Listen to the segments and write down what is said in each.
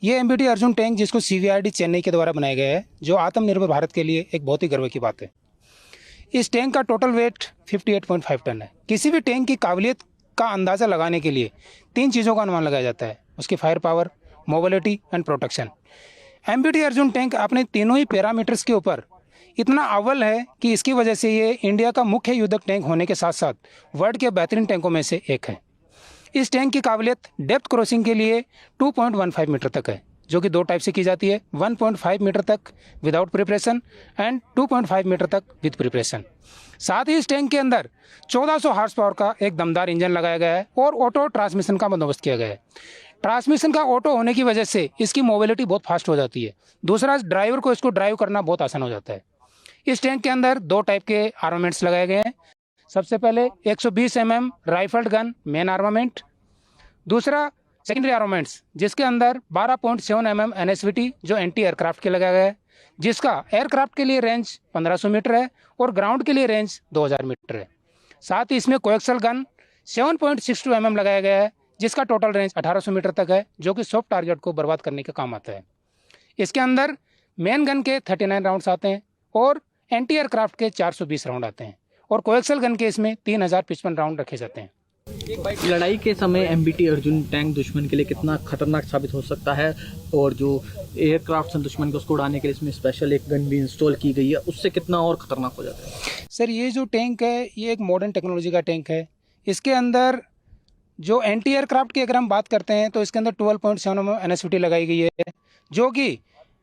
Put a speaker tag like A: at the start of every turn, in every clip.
A: ये MBT Arjun tank जिसको सीवीआरडी चेन्नई के द्वारा बनाया गया है, जो आत्मनिर्भर भारत के लिए एक बहुत ही गर्व की बात है। इस टैंक का टोटल वेट 58.5 टन है। किसी भी टैंक की काबिलियत का अंदाज़ा लगाने के लिए 3 चीज़ों का अनुमान लगाया जाता है: उसकी fire power, mobility and protection. MBT Arjun tank अपने तीनों ही पैरामीटर्स के ऊपर इतना अव्वल है कि इसकी वजह से ये इंडिया का मुख्य युद्धक टैंक होने के साथ साथ वर्ल्ड के बेहतरीन टैंकों में से एक है। इस टैंक की काबिलियत डेप्थ क्रॉसिंग के लिए 2.15 मीटर तक है, जो कि 2 टाइप से की जाती है: 1.5 मीटर तक विदाउट प्रिपरेशन एंड 2.5 मीटर तक विद प्रिपरेशन। साथ ही इस टैंक के अंदर 1400 हार्स पावर का एक दमदार इंजन लगाया गया है और ऑटो ट्रांसमिशन का बंदोबस्त किया गया है। ट्रांसमिशन का ऑटो होने की वजह से इसकी मोबिलिटी बहुत फास्ट हो जाती है। दूसरा, ड्राइवर को इसको ड्राइव करना बहुत आसान हो जाता है। इस टैंक के अंदर 2 टाइप के आर्मामेंट्स लगाए गए हैं। सबसे पहले 120 mm rifled gun main armament. दूसरा, सेकेंडरी आर्मामेंट्स जिसके अंदर 12.7 mm एनएसवीटी जो एंटी एयरक्राफ्ट के लगाया गया है, जिसका एयरक्राफ्ट के लिए रेंज 1500 मीटर है और ग्राउंड के लिए रेंज 2000 मीटर है। साथ ही इसमें कोएक्सल गन 7.62 mm लगाया गया है, जिसका टोटल रेंज 1800 मीटर तक है, जो कि सॉफ्ट टारगेट को बर्बाद करने के काम आता है। इसके अंदर मेन गन के 39 राउंड्स आते हैं और एंटी एयरक्राफ्ट के 420 राउंड आते हैं और कोएक्सल गन के इसमें 3055 राउंड रखे जाते हैं।
B: लड़ाई के समय एमबीटी अर्जुन टैंक दुश्मन के लिए कितना खतरनाक साबित हो सकता है, और जो एयरक्राफ्ट हैं दुश्मन को उसको उड़ाने के लिए इसमें स्पेशल एक गन भी इंस्टॉल की गई है, उससे कितना और खतरनाक हो जाता है?
A: सर, ये जो टैंक है ये एक मॉडर्न टेक्नोलॉजी का टैंक है। इसके अंदर जो एंटी एयरक्राफ्ट की अगर हम बात करते हैं तो इसके अंदर 12.7 mm एनएसवीटी लगाई गई है, जो कि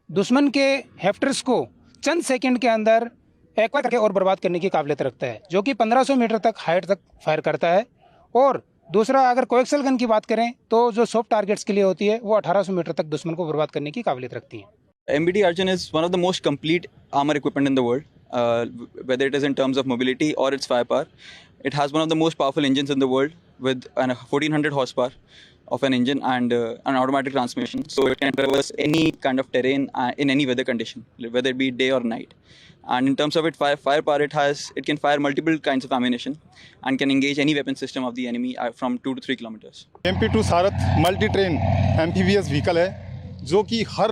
A: दुश्मन के हेफ्टर्स को चंद सेकंड के अंदर एक्वा करके और बर्बाद करने की काबिलियत रखता है, जो कि 1500 मीटर तक हाइट तक फायर करता है। और दूसरा, अगर कोएक्सल गन की बात करें तो जो सॉफ्ट टारगेट्स के लिए होती है वो 1800 मीटर तक दुश्मन को बर्बाद करने की काबिलियत रखती है।
C: MBT Arjun is one of the most complete armor equipment in the world, whether it is in terms of mobility or its firepower. It has one of the most powerful engines in the world with 1400 horsepower of an engine and an automatic transmission. So it can traverse any kind of terrain in any weather condition, whether it be day or night. And in terms of its firepower, it can fire multiple kinds of ammunition and can engage any weapon system of the enemy from 2 to 3 kilometers.
D: MP2 Sarath multi train amphibious vehicle है, जो कि हर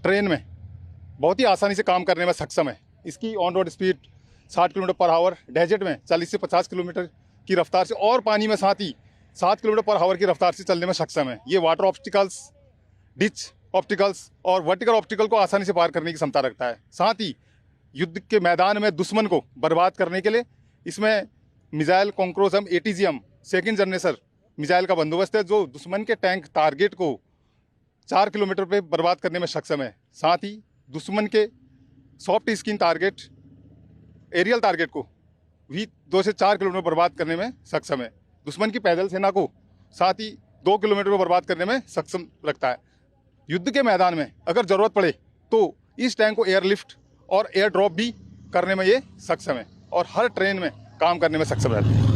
D: train में बहुत ही आसानी से काम करने में सक्षम है। इसकी on road speed 60 kilometre per hour, desert में 40 से 50 किलोमीटर की रफ्तार से और पानी में साथ ही 7 किलोमीटर पर आवर की रफ्तार से चलने में सक्षम है। ये वाटर ऑब्स्टिकल्स, डिच ऑब्स्टिकल्स और वर्टिकल ऑब्स्टिकल को आसानी से पार करने की क्षमता रखता है। साथ ही युद्ध के मैदान में दुश्मन को बर्बाद करने के लिए इसमें missile Konkurs ATGM second generation missile का बंदोबस्त है, जो दुश्मन के टैंक टारगेट को 4 किलोमीटर पे बर्बाद करने में सक्षम है। साथ ही दुश्मन के soft skin target, aerial target को भी 2 से 4 किलोमीटर बर्बाद करने में सक्षम है। दुश्मन की पैदल सेना को साथ ही 2 किलोमीटर में बर्बाद करने में सक्षम रखता है। युद्ध के मैदान में अगर ज़रूरत पड़े तो इस टैंक को एयरलिफ्ट और एयर ड्रॉप भी करने में ये सक्षम है और हर ट्रेन में काम करने में सक्षम रहता है।